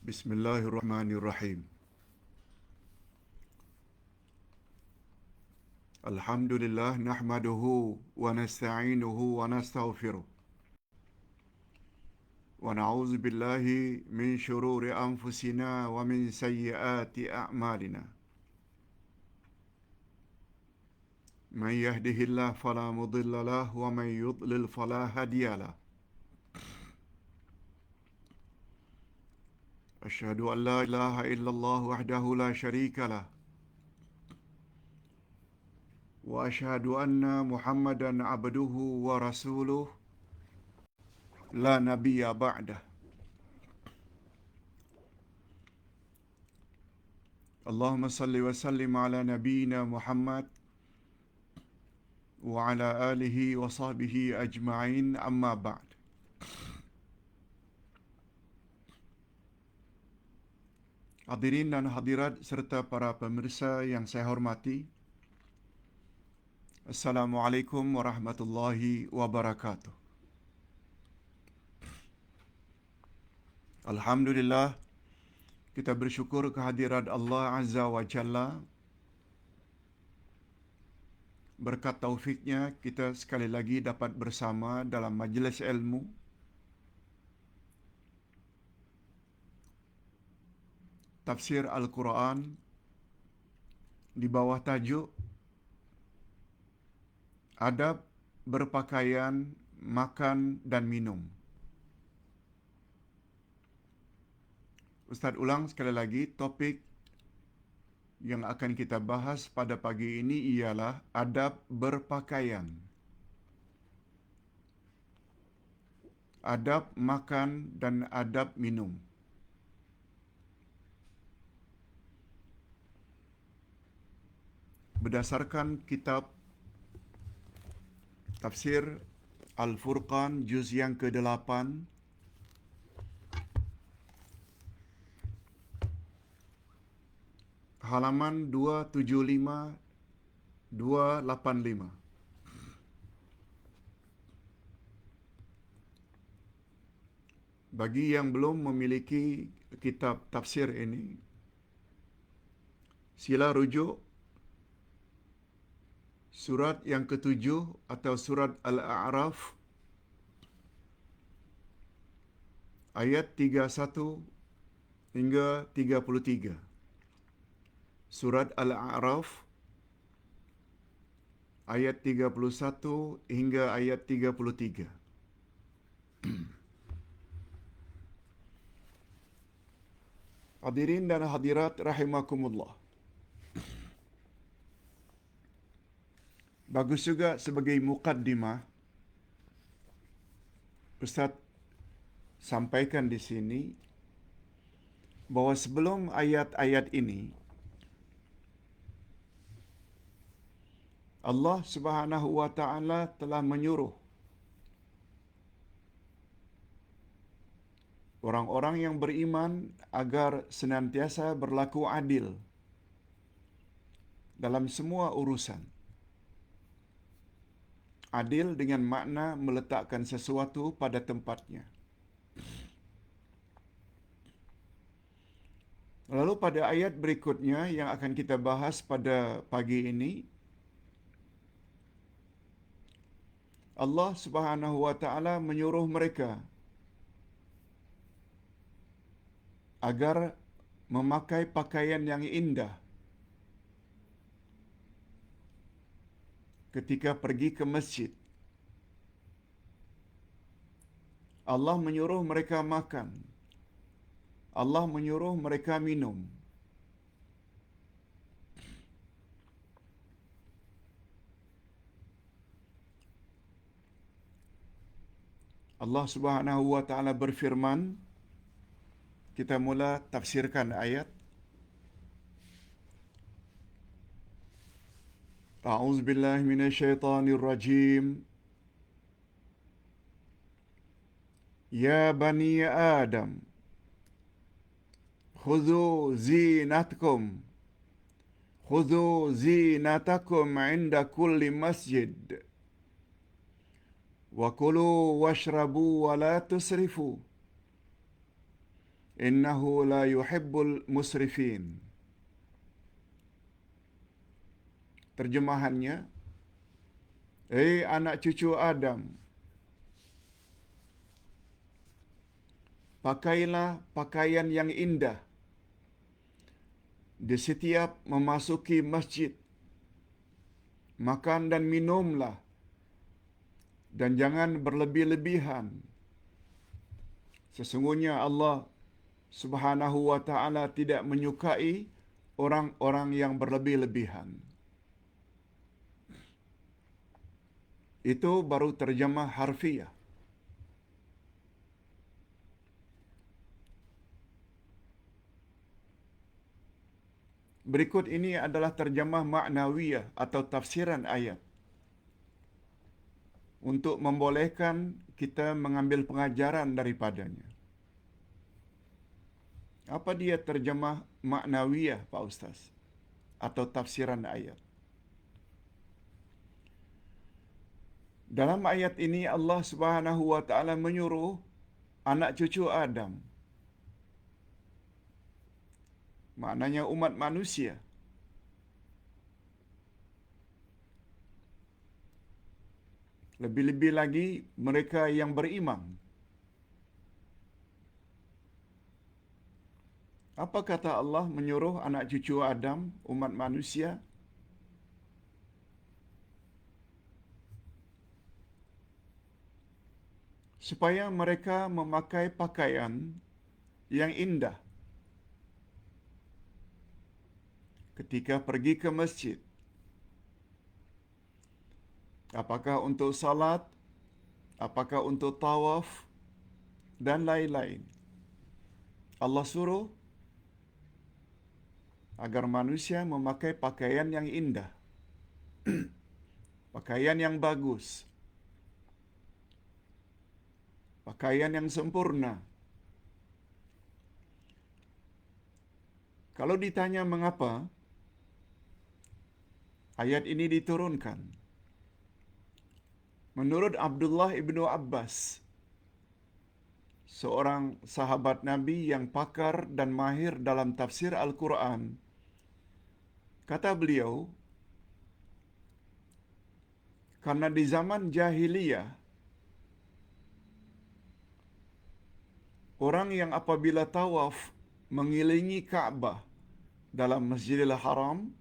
Bismillahirrahmanirrahim. Alhamdulillah nahmaduhu wa nasta'inuhu wa nastaghfiruh. Wa na'udzu billahi min shururi anfusina wa min sayyiati a'malina. Man yahdihillahu fala mudilla lahu wa man yudlil fala hadiya lahu. Asyhadu an la ilaha illallah wahdahu la syarika lah. Wa asyhadu anna Muhammadan abduhu wa rasuluh la nabiyya ba'dah. Allahumma salli wa sallim ala nabiyyina Muhammad wa ala alihi wa sahbihi ajma'in, amma ba'd. Hadirin dan hadirat serta para pemirsa yang saya hormati, Assalamualaikum warahmatullahi wabarakatuh. Alhamdulillah, kita bersyukur kehadirat Allah Azza wa Jalla. Berkat taufiknya, kita sekali lagi dapat bersama dalam majlis ilmu. Tafsir Al-Quran di bawah tajuk Adab berpakaian, makan dan minum. Ustaz ulang sekali lagi, topik yang akan kita bahas pada pagi ini ialah adab berpakaian, adab makan dan adab minum. Berdasarkan kitab Tafsir Al-Furqan juz yang ke-8, halaman 275-285. Bagi yang belum memiliki kitab tafsir ini, sila rujuk surat yang ke-7 atau surat Al-A'raf ayat 31 hingga 33. Surat Al-A'raf ayat 31 hingga ayat 33. Hadirin dan hadirat rahimakumullah. Bagus juga sebagai muqaddimah, Ustaz sampaikan di sini bahawa sebelum ayat-ayat ini, Allah Subhanahu wa taala telah menyuruh orang-orang yang beriman agar senantiasa berlaku adil dalam semua urusan. Adil dengan makna meletakkan sesuatu pada tempatnya. Lalu pada ayat berikutnya yang akan kita bahas pada pagi ini, Allah Subhanahu wa taala menyuruh mereka agar memakai pakaian yang indah ketika pergi ke masjid. Allah menyuruh mereka makan. Allah menyuruh mereka minum. Allah Subhanahu wa taala berfirman, kita mula tafsirkan ayat. A'udzu billahi minasyaitonir rajim. Ya bani Adam, khudhu zinatakum 'inda kulli masjid. Wa kulu washrabu wa la tusrifu. innahu la yuhibbul musrifin. Terjemahannya, anak cucu Adam, pakailah pakaian yang indah di setiap memasuki masjid. Makan dan minumlah, dan jangan berlebih-lebihan. Sesungguhnya Allah Subhanahu wa ta'ala tidak menyukai orang-orang yang berlebih-lebihan. Itu baru terjemah harfiah. Berikut ini adalah terjemah maknawiyah atau tafsiran ayat untuk membolehkan kita mengambil pengajaran daripadanya. Apa dia terjemah maknawiyah, Pak Ustaz? Atau tafsiran ayat? Dalam ayat ini Allah Subhanahu wa taala menyuruh anak cucu Adam, maknanya umat manusia, lebih-lebih lagi mereka yang beriman. Apa kata Allah menyuruh anak cucu Adam, umat manusia? Supaya mereka memakai pakaian yang indah ketika pergi ke masjid. Apakah untuk salat, apakah untuk tawaf, dan lain-lain. Allah suruh agar manusia memakai pakaian yang indah, pakaian yang bagus, pakaian yang sempurna. Kalau ditanya mengapa ayat ini diturunkan, menurut Abdullah ibnu Abbas, seorang sahabat Nabi yang pakar dan mahir dalam tafsir Al-Quran, kata beliau, karena di zaman jahiliyah, orang yang apabila tawaf mengelilingi Ka'bah dalam Masjidil Haram,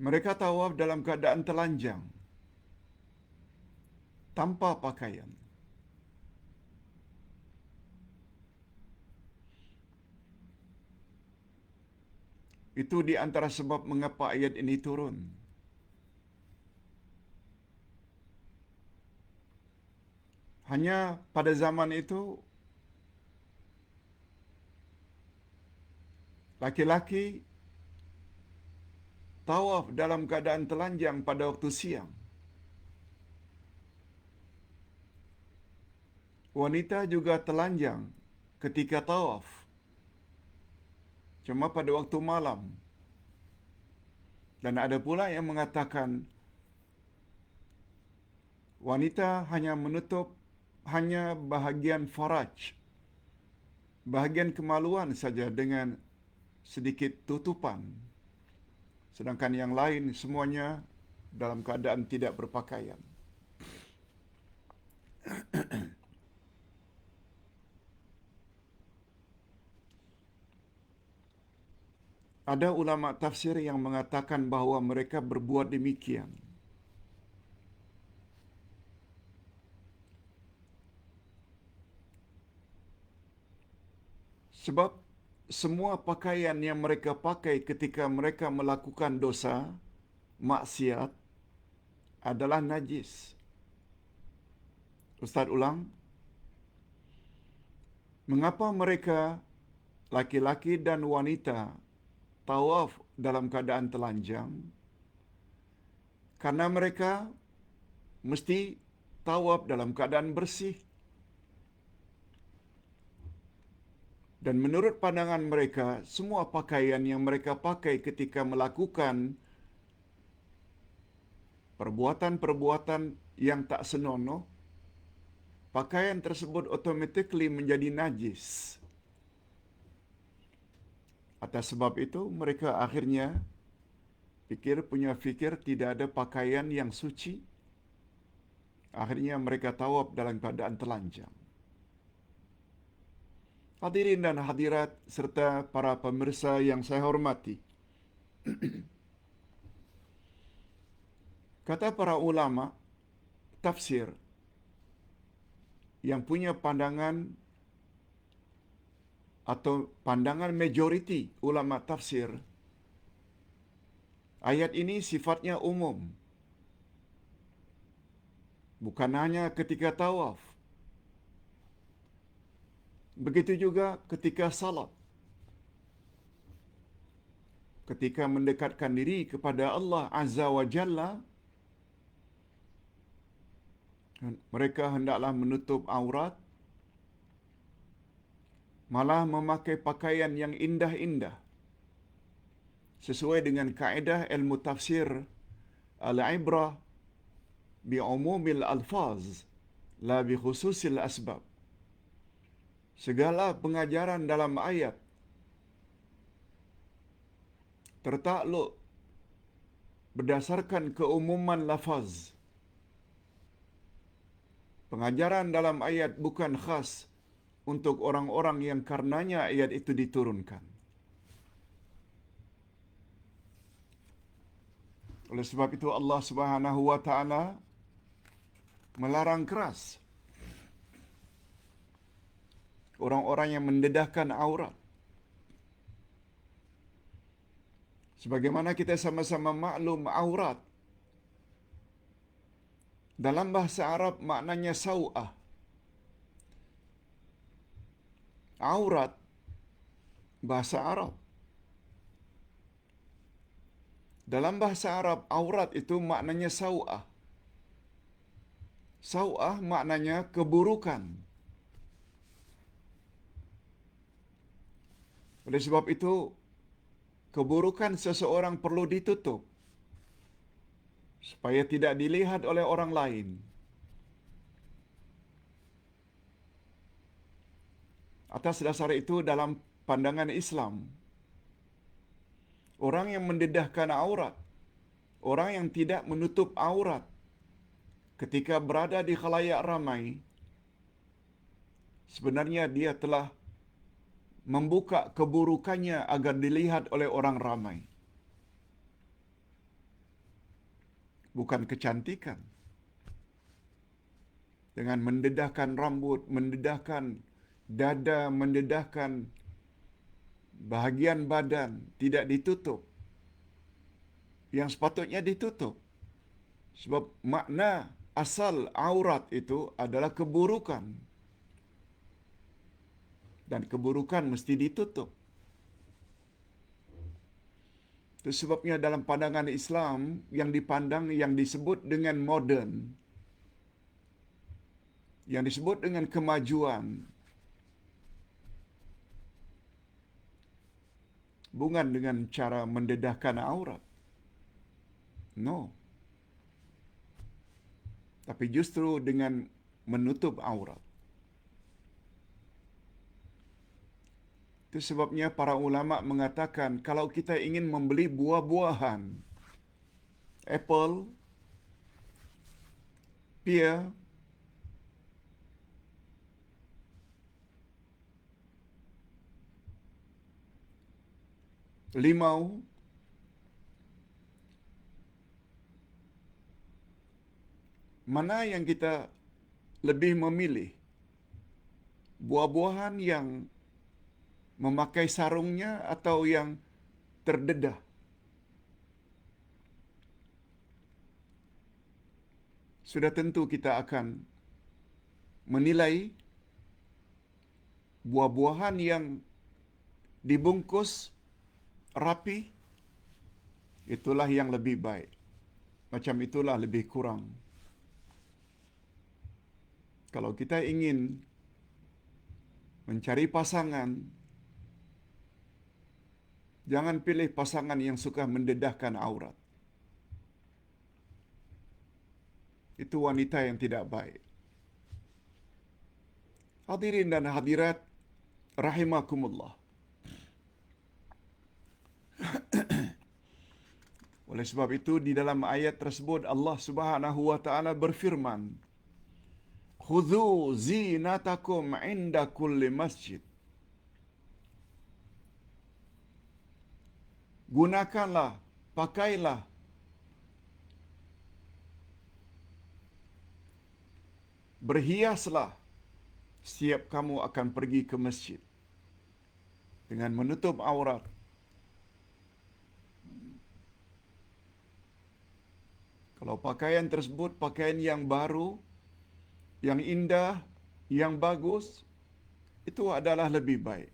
mereka tawaf dalam keadaan telanjang, tanpa pakaian. Itu di antara sebab mengapa ayat ini turun. Hanya pada zaman itu, laki-laki tawaf dalam keadaan telanjang pada waktu siang. Wanita juga telanjang ketika tawaf, cuma pada waktu malam. Dan ada pula yang mengatakan wanita hanya menutup hanya bahagian faraj, bahagian kemaluan saja dengan sedikit tutupan. Sedangkan yang lain semuanya dalam keadaan tidak berpakaian. Ada ulama tafsir yang mengatakan bahawa mereka berbuat demikian sebab semua pakaian yang mereka pakai ketika mereka melakukan dosa, maksiat, adalah najis. Ustaz ulang, mengapa mereka, laki-laki dan wanita, tawaf dalam keadaan telanjang? Karena mereka mesti tawaf dalam keadaan bersih. Dan menurut pandangan mereka, semua pakaian yang mereka pakai ketika melakukan perbuatan-perbuatan yang tak senonoh, pakaian tersebut automatically menjadi najis. Atas sebab itu, mereka akhirnya punya fikir tidak ada pakaian yang suci. Akhirnya mereka tawaf dalam keadaan telanjang. Hadirin dan hadirat serta para pemirsa yang saya hormati. Kata para ulama tafsir yang punya pandangan atau pandangan majoriti ulama tafsir, ayat ini sifatnya umum. Bukan hanya ketika tawaf. Begitu juga ketika salat. Ketika mendekatkan diri kepada Allah Azza wa Jalla, mereka hendaklah menutup aurat, malah memakai pakaian yang indah-indah. Sesuai dengan kaedah ilmu tafsir, al-ibrah bi'umumil alfaz, la bi khususil asbab. Segala pengajaran dalam ayat tertakluk berdasarkan keumuman lafaz. Pengajaran dalam ayat bukan khas untuk orang-orang yang karenanya ayat itu diturunkan. Oleh sebab itu Allah Subhanahu wa taala melarang keras orang-orang yang mendedahkan aurat. Sebagaimana kita sama-sama maklum, aurat dalam bahasa Arab maknanya sau'ah. Aurat bahasa Arab. Dalam bahasa Arab, aurat itu maknanya sau'ah. Sau'ah maknanya keburukan. Oleh sebab itu, keburukan seseorang perlu ditutup supaya tidak dilihat oleh orang lain. Atas dasar itu, dalam pandangan Islam, orang yang mendedahkan aurat, orang yang tidak menutup aurat ketika berada di khalayak ramai, sebenarnya dia telah membuka keburukannya agar dilihat oleh orang ramai. Bukan kecantikan. Dengan mendedahkan rambut, mendedahkan dada, mendedahkan bahagian badan, tidak ditutup yang sepatutnya ditutup. Sebab makna asal aurat itu adalah keburukan. Dan keburukan mesti ditutup. Itu sebabnya dalam pandangan Islam yang dipandang, yang disebut dengan modern, yang disebut dengan kemajuan, bukan dengan cara mendedahkan aurat. No. Tapi justru dengan menutup aurat. Itu sebabnya para ulama mengatakan kalau kita ingin membeli buah-buahan, apple, pear, limau, mana yang kita lebih memilih? Buah-buahan yang memakai sarungnya atau yang terdedah? Sudah tentu kita akan menilai buah-buahan yang dibungkus rapi, itulah yang lebih baik. Macam itulah lebih kurang. Kalau kita ingin mencari pasangan, jangan pilih pasangan yang suka mendedahkan aurat. Itu wanita yang tidak baik. Hadirin dan hadirat rahimakumullah. Oleh sebab itu di dalam ayat tersebut Allah Subhanahu wa taala berfirman, "Khudzu zinatakum 'inda kulli masjid." Gunakanlah, pakailah berhiaslah setiap kamu akan pergi ke masjid dengan menutup aurat. Kalau pakaian tersebut pakaian yang baru, yang indah, yang bagus, itu adalah lebih baik.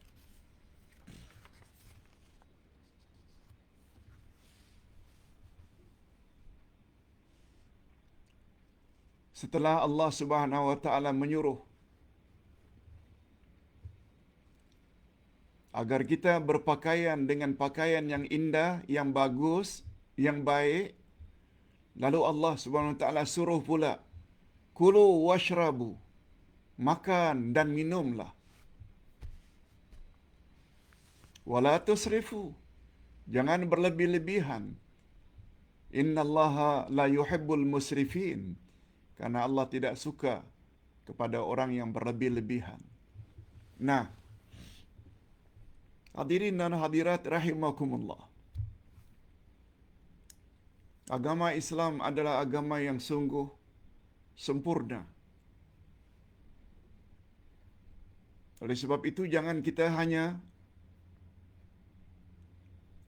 Setelah Allah Subhanahu wa taala menyuruh agar kita berpakaian dengan pakaian yang indah, yang bagus, yang baik, lalu Allah Subhanahu wa taala suruh pula, "Kulu washrabu." Makan dan minumlah. Wala tusrifu. Jangan berlebih-lebihan. Innallaha la yuhibbul musrifin. Karena Allah tidak suka kepada orang yang berlebih-lebihan. Nah, hadirin dan hadirat rahimakumullah. Agama Islam adalah agama yang sungguh sempurna. Oleh sebab itu jangan kita hanya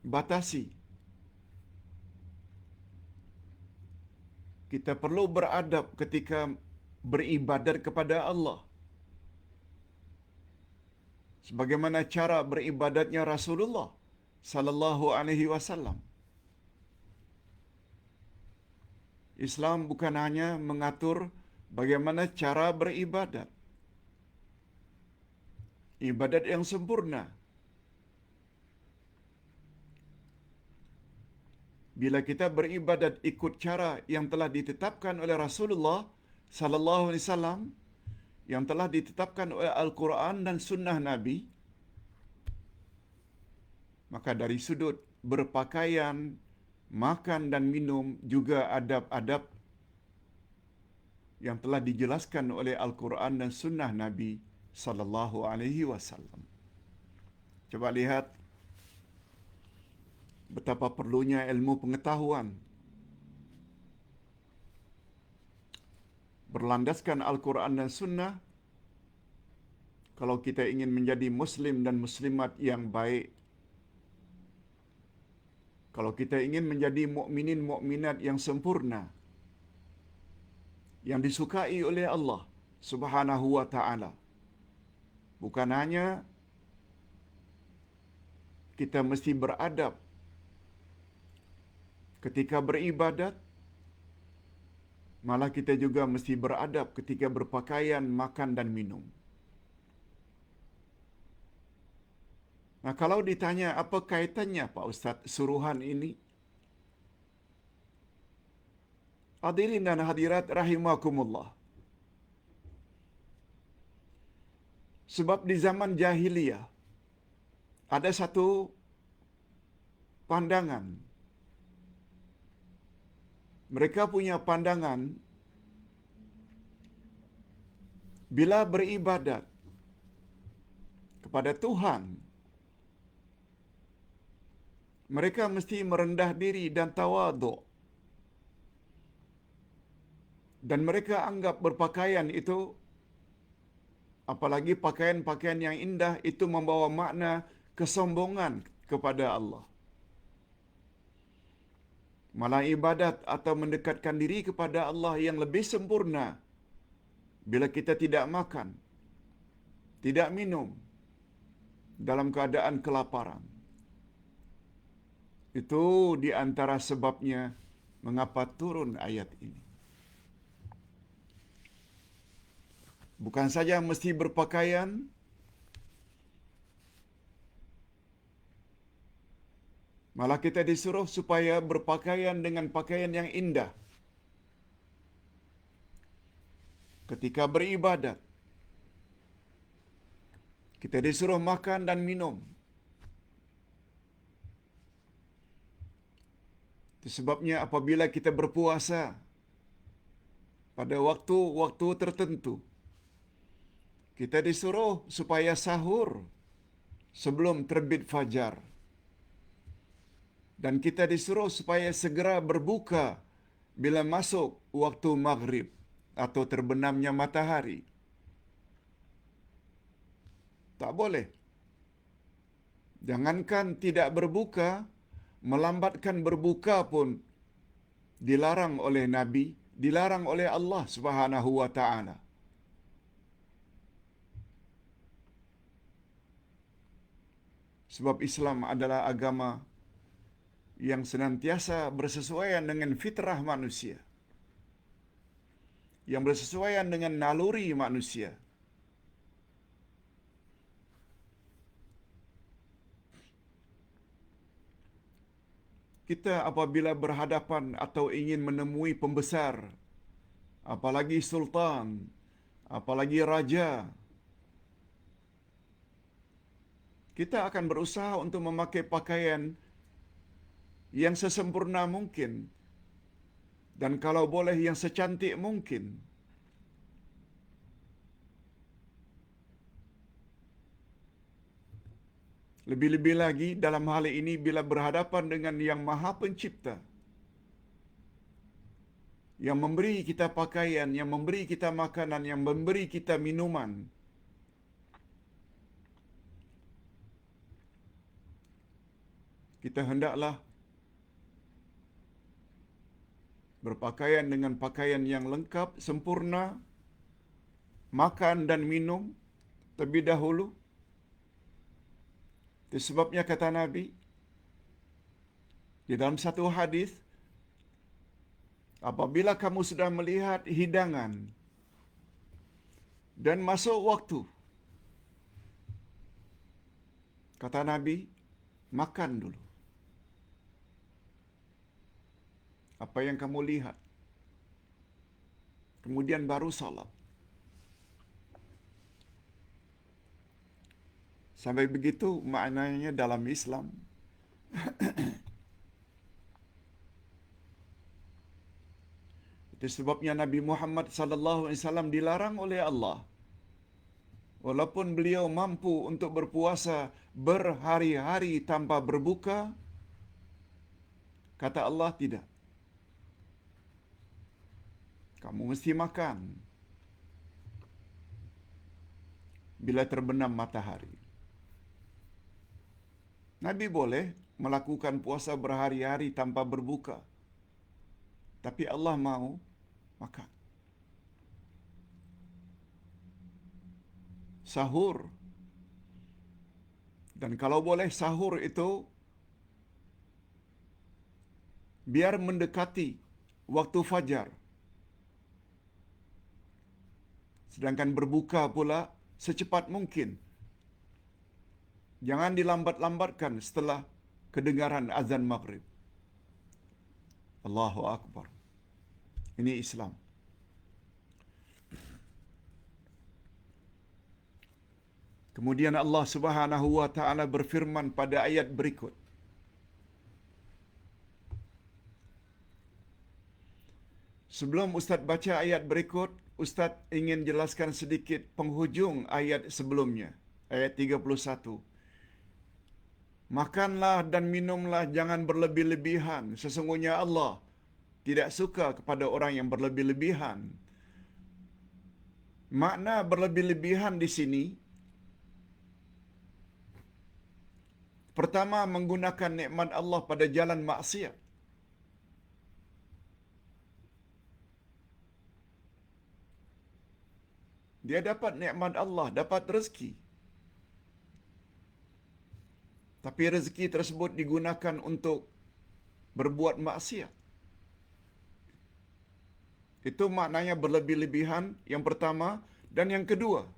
batasi. Kita perlu beradab ketika beribadat kepada Allah. Sebagaimana cara beribadatnya Rasulullah sallallahu alaihi wasallam. Islam bukan hanya mengatur bagaimana cara beribadat. Ibadat yang sempurna. Bila kita beribadat ikut cara yang telah ditetapkan oleh Rasulullah sallallahu alaihi wasallam, yang telah ditetapkan oleh Al-Quran dan Sunnah Nabi, maka dari sudut berpakaian, makan dan minum juga adab-adab yang telah dijelaskan oleh Al-Quran dan Sunnah Nabi sallallahu alaihi wasallam. Coba lihat betapa perlunya ilmu pengetahuan berlandaskan Al-Quran dan Sunnah kalau kita ingin menjadi Muslim dan Muslimat yang baik. Kalau kita ingin menjadi mukminin mukminat yang sempurna, yang disukai oleh Allah Subhanahu wa taala. Bukan hanya kita mesti beradab ketika beribadat, malah kita juga mesti beradab ketika berpakaian, makan dan minum. Nah, kalau ditanya apa kaitannya Pak Ustaz suruhan ini? Hadirin dan hadirat rahimakumullah. Sebab di zaman jahiliyah ada satu pandangan. Mereka punya pandangan bila beribadat kepada Tuhan, mereka mesti merendah diri dan tawaduk. Dan mereka anggap berpakaian itu, apalagi pakaian-pakaian yang indah, itu membawa makna kesombongan kepada Allah. Malah ibadat atau mendekatkan diri kepada Allah yang lebih sempurna bila kita tidak makan, tidak minum, dalam keadaan kelaparan. Itu di antara sebabnya mengapa turun ayat ini. Bukan saja mesti berpakaian, malah kita disuruh supaya berpakaian dengan pakaian yang indah. ketika beribadat. Kita disuruh makan dan minum. Itu sebabnya apabila kita berpuasa pada waktu-waktu tertentu, kita disuruh supaya sahur sebelum terbit fajar. Dan kita disuruh supaya segera berbuka bila masuk waktu maghrib atau terbenamnya matahari. Tak boleh. Jangankan tidak berbuka, melambatkan berbuka pun dilarang oleh Nabi, dilarang oleh Allah Subhanahu wa taala. Sebab Islam adalah agama yang senantiasa bersesuaian dengan fitrah manusia, yang bersesuaian dengan naluri manusia. Kita apabila berhadapan atau ingin menemui pembesar, apalagi sultan, apalagi raja, kita akan berusaha untuk memakai pakaian yang sesempurna mungkin, dan kalau boleh yang secantik mungkin. Lebih-lebih lagi dalam hal ini bila berhadapan dengan Yang Maha Pencipta, yang memberi kita pakaian, yang memberi kita makanan, yang memberi kita minuman. Kita hendaklah berpakaian dengan pakaian yang lengkap, sempurna, makan dan minum terlebih dahulu. Itu sebabnya kata Nabi di dalam satu hadis, apabila kamu sudah melihat hidangan dan masuk waktu, kata Nabi, makan dulu apa yang kamu lihat, kemudian baru salat. Sampai begitu maknanya dalam Islam. Itu sebabnya Nabi Muhammad sallallahu alaihi wasallam dilarang oleh Allah. Walaupun beliau mampu untuk berpuasa berhari-hari tanpa berbuka, kata Allah tidak. Kamu mesti makan bila terbenam matahari. Nabi boleh melakukan puasa berhari-hari tanpa berbuka, tapi Allah mau makan. Sahur. Dan kalau boleh sahur itu biar mendekati waktu fajar. Sedangkan berbuka pula secepat mungkin. Jangan dilambat-lambatkan setelah kedengaran azan maghrib. Allahu Akbar. Ini Islam. Kemudian Allah Subhanahu wa taala berfirman pada ayat berikut. Sebelum Ustaz baca ayat berikut, Ustaz ingin jelaskan sedikit penghujung ayat sebelumnya, ayat 31. Makanlah dan minumlah, jangan berlebih-lebihan. Sesungguhnya Allah tidak suka kepada orang yang berlebih-lebihan. Makna berlebih-lebihan di sini, pertama, menggunakan nikmat Allah pada jalan maksiat. Dia dapat nikmat Allah, dapat rezeki. Tapi rezeki tersebut digunakan untuk berbuat maksiat. Itu maknanya berlebih-lebihan yang pertama. Dan yang kedua,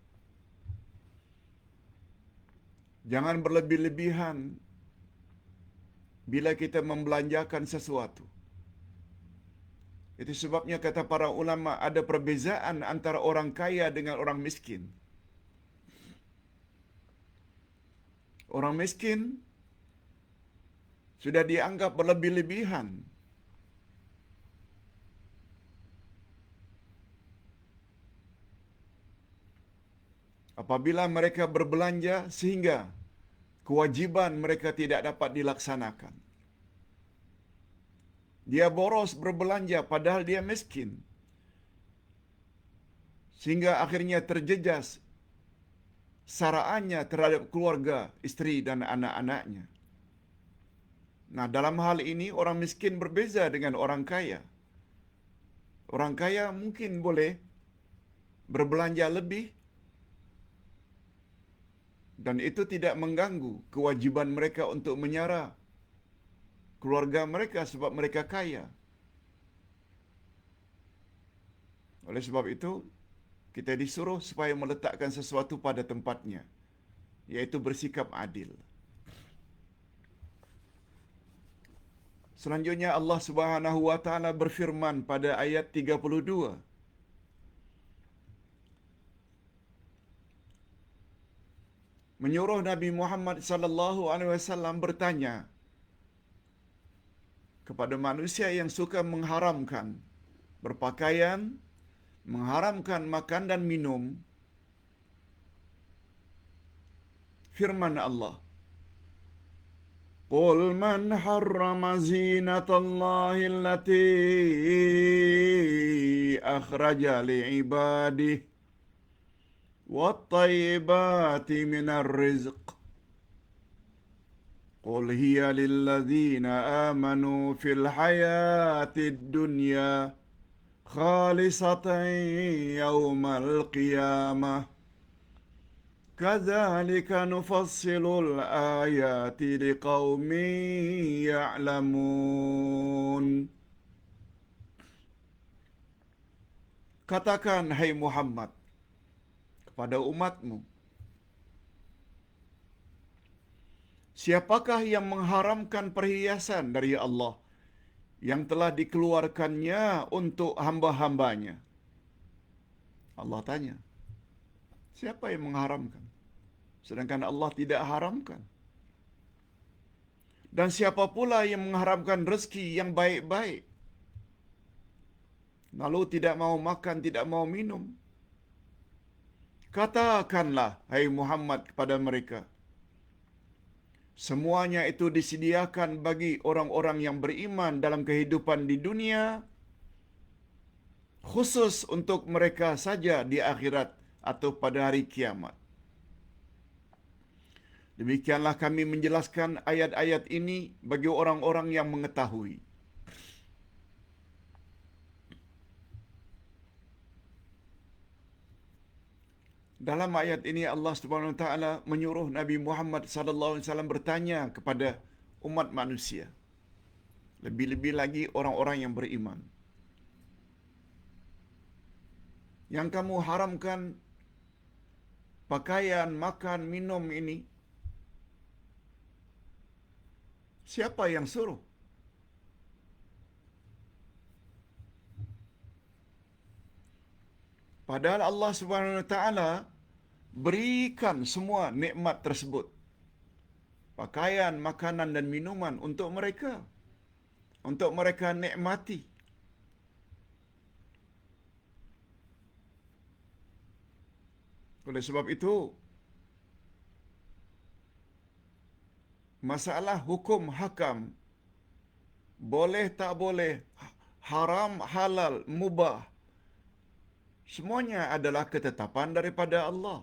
jangan berlebih-lebihan bila kita membelanjakan sesuatu. Itu sebabnya kata para ulama ada perbezaan antara orang kaya dengan orang miskin. Orang miskin sudah dianggap berlebih-lebihan. Apabila mereka berbelanja sehingga kewajiban mereka tidak dapat dilaksanakan. Dia boros berbelanja padahal dia miskin. Sehingga akhirnya terjejas saraannya terhadap keluarga, isteri dan anak-anaknya. Nah, dalam hal ini orang miskin berbeza dengan orang kaya. Orang kaya mungkin boleh berbelanja lebih dan itu tidak mengganggu kewajiban mereka untuk menyara keluarga mereka sebab mereka kaya. Oleh sebab itu, kita disuruh supaya meletakkan sesuatu pada tempatnya, yaitu bersikap adil. Selanjutnya Allah Subhanahu wa taala berfirman pada ayat 32. Menyuruh Nabi Muhammad sallallahu alaihi wasallam bertanya kepada manusia yang suka mengharamkan berpakaian, mengharamkan makan dan minum. Firman Allah, Qul man harrama zinatallahi allati akhraja li'ibadihi wat-tayyibati minar rizq. Qul hiya lilladzina amanu fil hayatid dunya khalisatan yawmal qiyamah. Kadzalika nufassilul ayati liqaumin ya'lamun. Katakan, hai Muhammad, kepada umatmu, siapakah yang mengharamkan perhiasan dari Allah yang telah dikeluarkannya untuk hamba-hambanya? Allah tanya, siapa yang mengharamkan? Sedangkan Allah tidak haramkan. Dan siapa pula yang mengharamkan rezeki yang baik-baik, lalu tidak mau makan, tidak mau minum? Katakanlah, hai Muhammad, kepada mereka, semuanya itu disediakan bagi orang-orang yang beriman dalam kehidupan di dunia, khusus untuk mereka saja di akhirat atau pada hari kiamat. Demikianlah kami menjelaskan ayat-ayat ini bagi orang-orang yang mengetahui. Dalam ayat ini Allah Subhanahu wa taala menyuruh Nabi Muhammad sallallahu alaihi wasallam bertanya kepada umat manusia. Lebih-lebih lagi orang-orang yang beriman. Yang kamu haramkan pakaian, makan, minum ini, siapa yang suruh? Padahal Allah Subhanahu wa taala berikan semua nikmat tersebut. Pakaian, makanan dan minuman untuk mereka. Untuk mereka nikmati. Oleh sebab itu, masalah hukum hakam, boleh tak boleh, haram, halal, mubah, semuanya adalah ketetapan daripada Allah.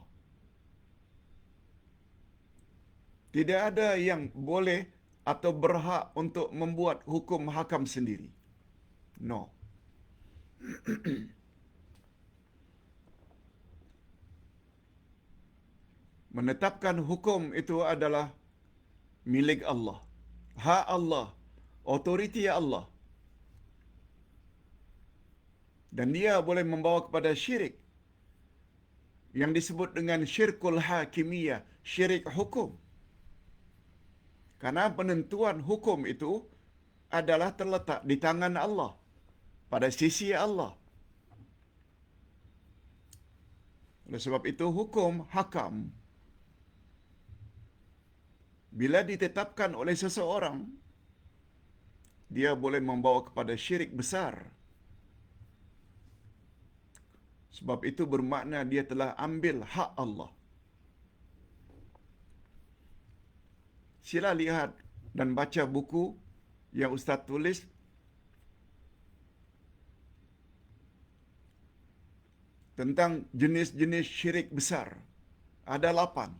Tidak ada yang boleh atau berhak untuk membuat hukum hakam sendiri. No. Menetapkan hukum itu adalah milik Allah. Hak Allah. Otoriti Allah. Dan dia boleh membawa kepada syirik yang disebut dengan syirkul hakimiyah, syirik hukum. Karena penentuan hukum itu adalah terletak di tangan Allah. pada sisi Allah. Oleh sebab itu hukum hakam bila ditetapkan oleh seseorang, dia boleh membawa kepada syirik besar. Sebab itu bermakna dia telah ambil hak Allah. Sila lihat dan baca buku yang Ustaz tulis tentang jenis-jenis syirik besar. Ada 8.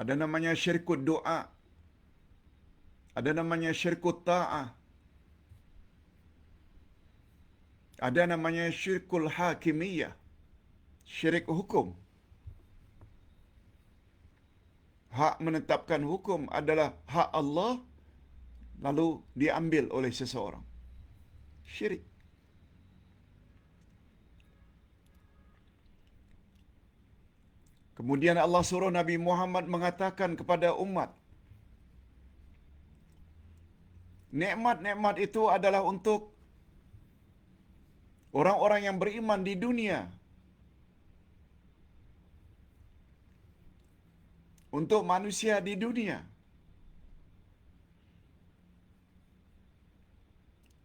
Ada namanya syirkut doa. Ada namanya syirkut ta'ah. Ada namanya syirkul hakimiyah. Syirik hukum. Hak menetapkan hukum adalah hak Allah, lalu diambil oleh seseorang. Syirik. Kemudian Allah suruh Nabi Muhammad mengatakan kepada umat, nikmat-nikmat itu adalah untuk orang-orang yang beriman di dunia. Untuk manusia di dunia.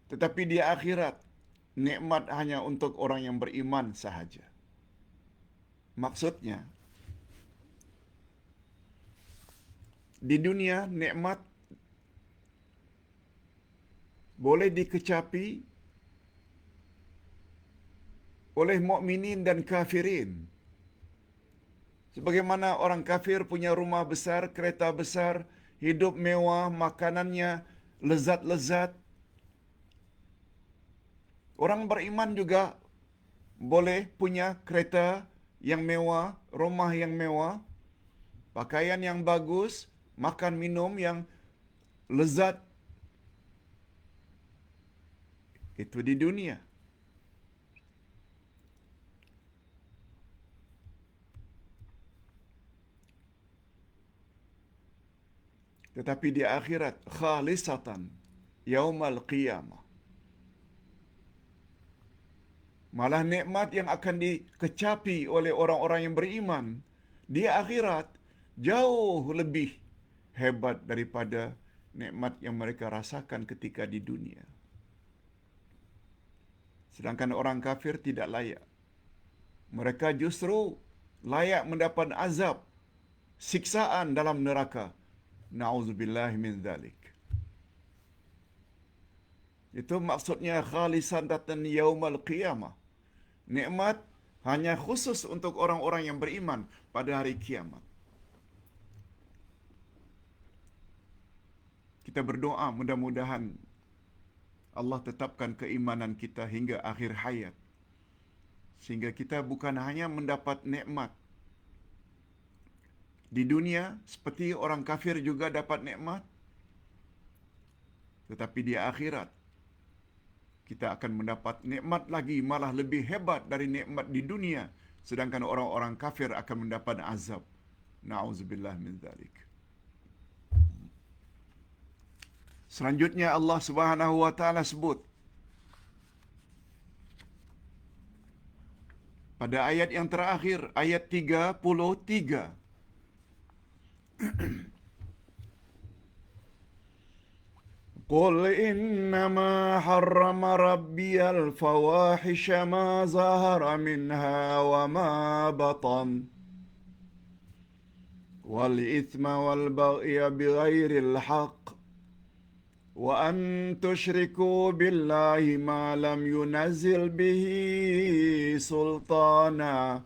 Tetapi di akhirat, nikmat hanya untuk orang yang beriman sahaja. Maksudnya, di dunia nikmat boleh dikecapi oleh mukminin dan kafirin. Sebagaimana orang kafir punya rumah besar, kereta besar, hidup mewah, makanannya lezat-lezat. Orang beriman juga boleh punya kereta yang mewah, rumah yang mewah, pakaian yang bagus, makan minum yang lezat. Itu di dunia. Tetapi di akhirat, khalisatan yaumal qiyamah. Malah nikmat yang akan dikecapi oleh orang-orang yang beriman di akhirat jauh lebih hebat daripada nikmat yang mereka rasakan ketika di dunia. Sedangkan orang kafir tidak layak. Mereka justru layak mendapat azab, siksaan dalam neraka. Na'udzubillahi min dzalik. Itu maksudnya khalisatan yaumal qiyamah. Nikmat hanya khusus untuk orang-orang yang beriman pada hari kiamat. Kita berdoa mudah-mudahan Allah tetapkan keimanan kita hingga akhir hayat. Sehingga kita bukan hanya mendapat nikmat di dunia seperti orang kafir juga dapat nikmat, tetapi di akhirat kita akan mendapat nikmat lagi, malah lebih hebat dari nikmat di dunia, sedangkan orang-orang kafir akan mendapat azab. Na'udzubillah min dzalik. Selanjutnya Allah Subhanahu wa taala sebut pada ayat yang terakhir, ayat 33. Qul innama harrama rabbiyal fawahisha ma zahara minha wa ma batan wal ithma wal baghya bighairil haqq wa an tusyriku billahi ma lam yunazzil bihi sultana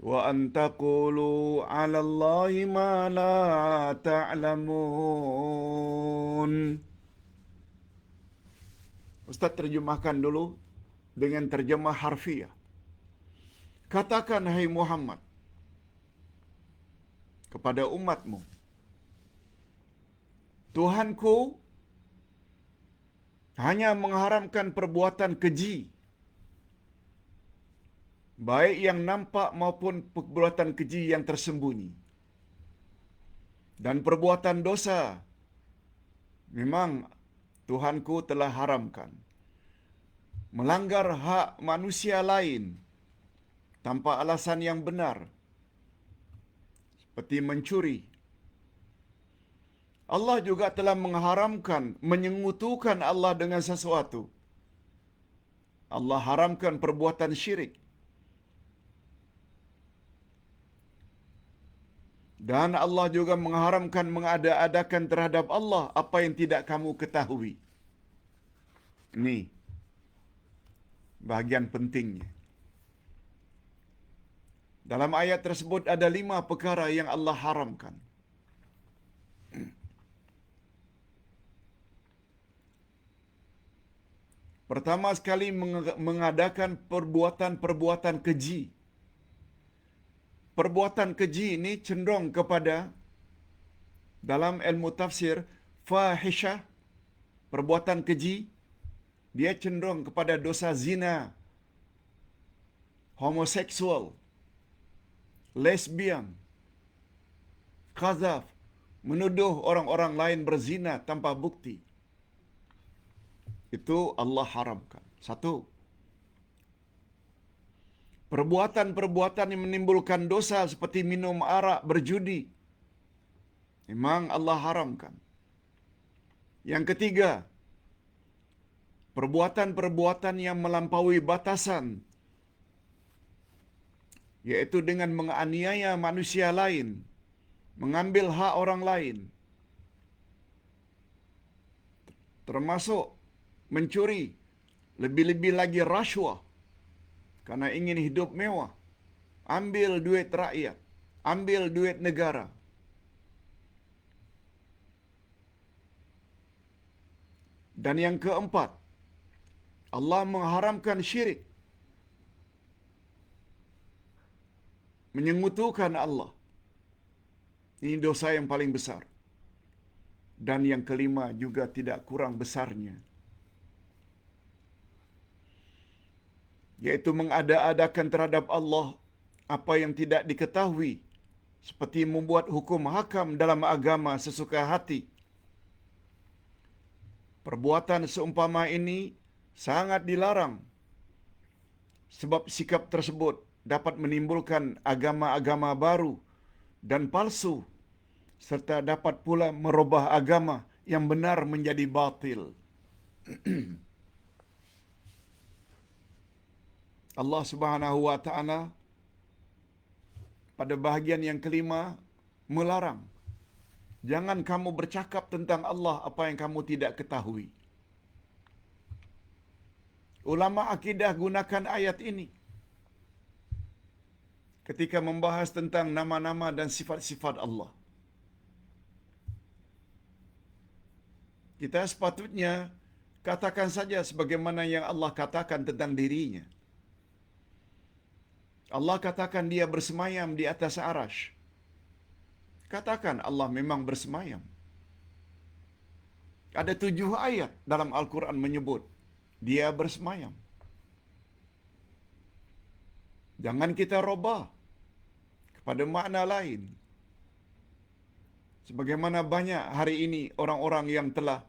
wa an taqulu 'ala Allahi ma la ta'lamun. Ustaz terjemahkan dulu dengan terjemah harfiah. Katakan hai Muhammad kepada umatmu, Tuhanku hanya mengharamkan perbuatan keji, baik yang nampak maupun perbuatan keji yang tersembunyi, dan perbuatan dosa, Memang Tuhanku telah haramkan melanggar hak manusia lain tanpa alasan yang benar, seperti mencuri. Allah juga telah mengharamkan menyengutukan Allah dengan sesuatu. Allah haramkan perbuatan syirik. Dan Allah juga mengharamkan mengada-adakan terhadap Allah apa yang tidak kamu ketahui. Ini bahagian pentingnya. Dalam ayat tersebut ada 5 perkara yang Allah haramkan. Pertama sekali mengadakan perbuatan-perbuatan keji. Perbuatan keji ini cenderung kepada, dalam ilmu tafsir, fahisyah, perbuatan keji, dia cenderung kepada dosa zina, homoseksual, lesbian, qazaf, menuduh orang-orang lain berzina tanpa bukti. Itu Allah haramkan. Satu. Perbuatan-perbuatan yang menimbulkan dosa seperti minum arak, berjudi, memang Allah haramkan. Yang ketiga, perbuatan-perbuatan yang melampaui batasan, yaitu dengan menganiaya manusia lain, mengambil hak orang lain, termasuk mencuri, lebih-lebih lagi rasuah, karena ingin hidup mewah, ambil duit rakyat, ambil duit negara. Dan yang keempat, Allah mengharamkan syirik, menyengutukan Allah. Ini dosa yang paling besar. Dan yang kelima juga tidak kurang besarnya, yaitu mengada-adakan terhadap Allah apa yang tidak diketahui, seperti membuat hukum hakam dalam agama sesuka hati. Perbuatan seumpama ini sangat dilarang, sebab sikap tersebut dapat menimbulkan agama-agama baru dan palsu, serta dapat pula merubah agama yang benar menjadi batil. Allah Subhanahu wa taala pada bahagian yang kelima melarang, jangan kamu bercakap tentang Allah apa yang kamu tidak ketahui. Ulama akidah gunakan ayat ini ketika membahas tentang nama-nama dan sifat-sifat Allah. Kita sepatutnya katakan saja sebagaimana yang Allah katakan tentang dirinya. Allah katakan dia bersemayam di atas arasy. Katakan Allah memang bersemayam. Ada 7 ayat dalam Al-Quran menyebut dia bersemayam. Jangan kita robah kepada makna lain. Sebagaimana banyak hari ini orang-orang yang telah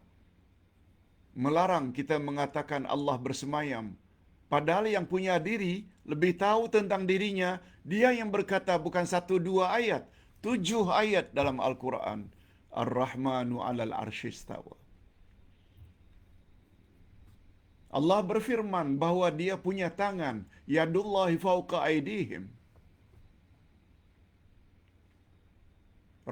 melarang kita mengatakan Allah bersemayam. Padahal yang punya diri lebih tahu tentang dirinya. Dia yang berkata bukan 1-2 ayat, 7 ayat dalam Al-Quran. Ar-Rahmanu 'alal arsy istawa. Allah berfirman bahawa dia punya tangan. Yadullahi fauqa aydihim.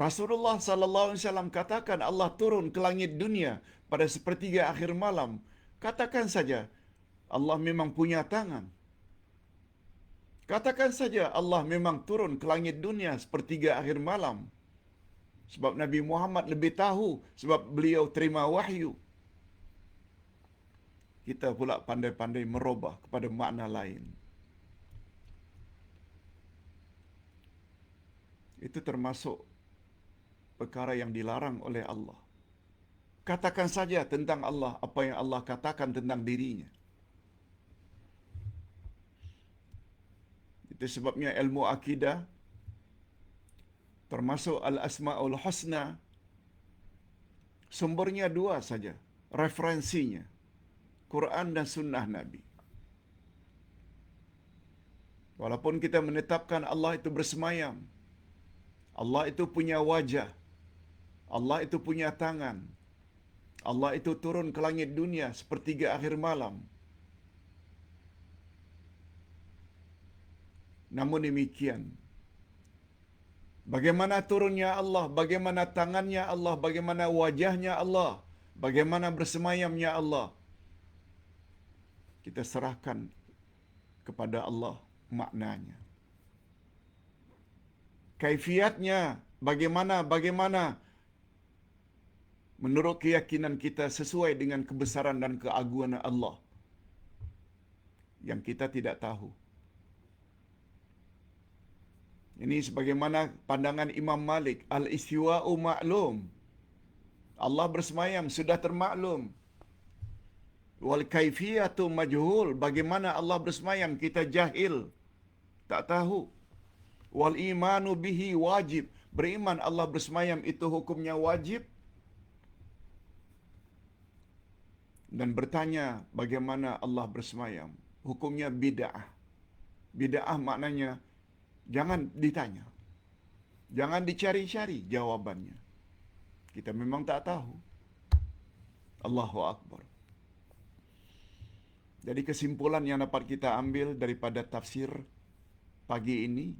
Rasulullah sallallahu alaihi wasallam katakan Allah turun ke langit dunia pada sepertiga akhir malam. Katakan saja Allah memang punya tangan. Katakan saja Allah memang turun ke langit dunia sepertiga akhir malam. Sebab Nabi Muhammad lebih tahu, sebab beliau terima wahyu. Kita pula pandai-pandai merubah kepada makna lain. Itu termasuk perkara yang dilarang oleh Allah. Katakan saja tentang Allah apa yang Allah katakan tentang dirinya. Itu sebabnya ilmu akidah termasuk al-asma'ul husna Sumbernya dua saja, referensinya, Quran dan sunnah Nabi. Walaupun kita menetapkan Allah itu bersemayam, Allah itu punya wajah, Allah itu punya tangan, Allah itu turun ke langit dunia sepertiga akhir malam. Namun demikian, bagaimana turunnya Allah, bagaimana tangannya Allah, bagaimana wajahnya Allah, bagaimana bersemayamnya Allah, kita serahkan kepada Allah maknanya. Kaifiatnya bagaimana menurut keyakinan kita sesuai dengan kebesaran dan keagungan Allah yang kita tidak tahu. Ini sebagaimana pandangan Imam Malik, al-istiwa'u ma'lum. Allah bersemayam sudah termaklum. Wal kaifiyatu majhul, bagaimana Allah bersemayam kita jahil, tak tahu. Wal imanu bihi wajib, beriman Allah bersemayam itu hukumnya wajib. Dan bertanya bagaimana Allah bersemayam, hukumnya bid'ah. Bid'ah maknanya jangan ditanya, jangan dicari-cari jawabannya. Kita memang tak tahu. Allahu Akbar. Jadi kesimpulan yang dapat kita ambil daripada tafsir pagi ini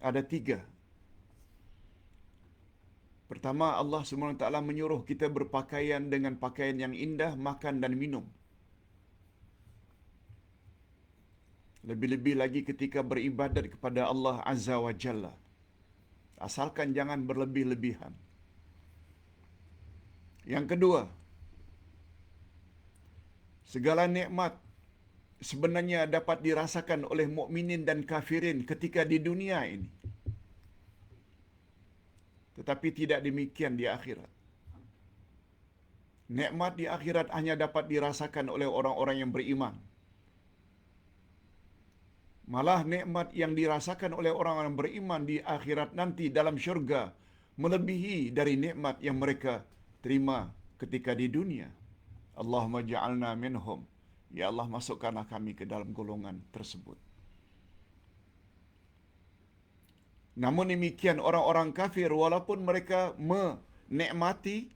ada 3. Pertama, Allah SWT menyuruh kita berpakaian dengan pakaian yang indah, makan dan minum. Lebih-lebih lagi ketika beribadat kepada Allah Azza wa Jalla. Asalkan jangan berlebih-lebihan. Yang kedua, segala nikmat sebenarnya dapat dirasakan oleh mukminin dan kafirin ketika di dunia ini. Tetapi tidak demikian di akhirat. Nikmat di akhirat hanya dapat dirasakan oleh orang-orang yang beriman. Malah nikmat yang dirasakan oleh orang-orang beriman di akhirat nanti dalam syurga melebihi dari nikmat yang mereka terima ketika di dunia. Allahumma ja'alna minhum. Ya Allah, masukkanlah kami ke dalam golongan tersebut. Namun demikian orang-orang kafir, walaupun mereka menikmati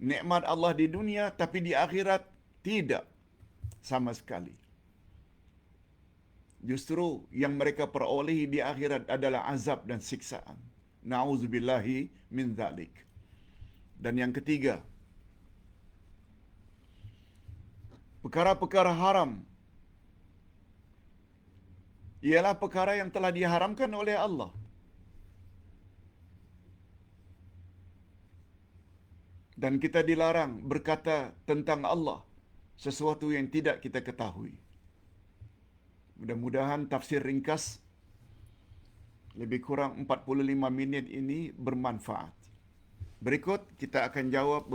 nikmat Allah di dunia, tapi di akhirat tidak sama sekali. Justru yang mereka perolehi di akhirat adalah azab dan siksaan. Na'udzubillahi min dzalik. Dan yang ketiga, perkara-perkara haram ialah perkara yang telah diharamkan oleh Allah. Dan kita dilarang berkata tentang Allah sesuatu yang tidak kita ketahui. Mudah-mudahan tafsir ringkas lebih kurang 45 minit ini bermanfaat. Berikut kita akan jawab